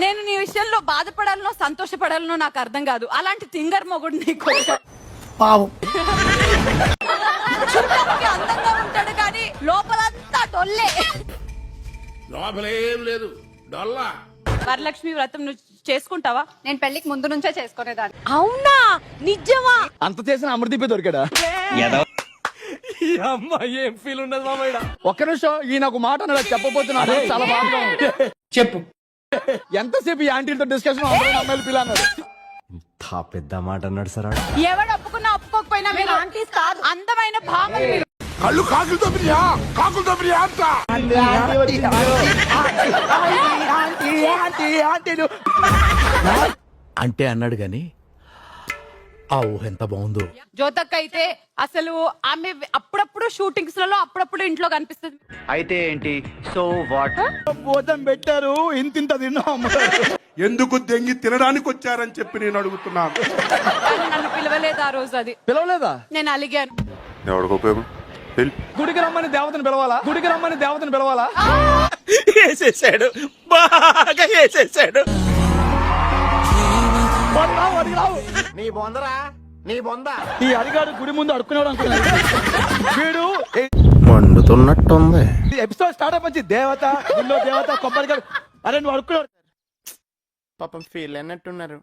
నేను నీ విషయంలో బాధపడాలనో సంతోషపడాలనో నాకు అర్థం కాదు. అలాంటి తింగర్ మొగుడు నీకు పావం. చూడడానికి అందంగా ఉంటాడు కానీ లోపలంతా డొల్లే. లోపలేం లేదు, డొల్లా. వరలక్ష్మి వ్రతం నువ్వు చేసుకుంటావా? నేను పెళ్లికి ముందు నుంచే చేసుకునేదాన్ని. అవునా? నిజమా? అంత చేసిన అమృదీపే దొరికాడా? ఏం ఫీల్ ఉండదు మామయ్య. ఒక్క నిమిషం, ఈయన ఒక మాట అన్నాడు, చెప్పబోతున్నాడు, చాలా బాధగా ఉంది. చెప్పు. ఎంతసేపు ఈ ఆంటీలతో డిస్కషన్, అమ్మాయిలు పిల్ల అన్నాడు. పెద్ద మాట అన్నాడు సార్. ఎవడు ఒప్పుకున్నా ఒప్పుకోకపోయినా మీరు ఆంటీస్ కాదు, అందమైన భామలు మీరు. కళ్ళు కాకులతో బిర్యా, కాకులతో బిర్యా అంట. అంటే అన్నాడు గాని ఆ ఊహ ఎంత బాగుందో. జ్యోతక్క అయితే అసలు ఆమె అప్పుడప్పుడు షూటింగ్స్ లలో అప్పుడప్పుడు ఇంట్లో కనిపిస్తుంది. అయితే ఏంటి? So what? భోజనం పెట్టారు, ఇంతింత తిన్నాం. ఎందుకు దెంగి తినడానికి వచ్చారని చెప్పి నేను అడుగుతున్నాను. కానీ నన్ను పిలవలేదు ఆ రోజు. అది పిలవలేదా? నేను అలిగాను. ఎవరికి ఉపయోగం? గుడికి రమ్మని దేవతను పిలవాలా? గుడికి రమ్మని దేవతను పిలవాలా? వేసేసాడు, బాగా వేసేసాడు. వాడికి రావు. నీ బొందరా, నీ బొంద. ఈ అడిగాడు గుడి ముందు అడుక్కునేవాడు అనుకున్నాడు వీడు. మండుతున్నట్టుంది. ఎపిసోడ్ స్టార్ట్ అయిపోయి దేవత గుళ్ళో దేవత కొబ్బరికాయ. అరే నువ్వు అడుక్కునేవాడు. పాపం ఫీల్ అన్నట్టున్నారు.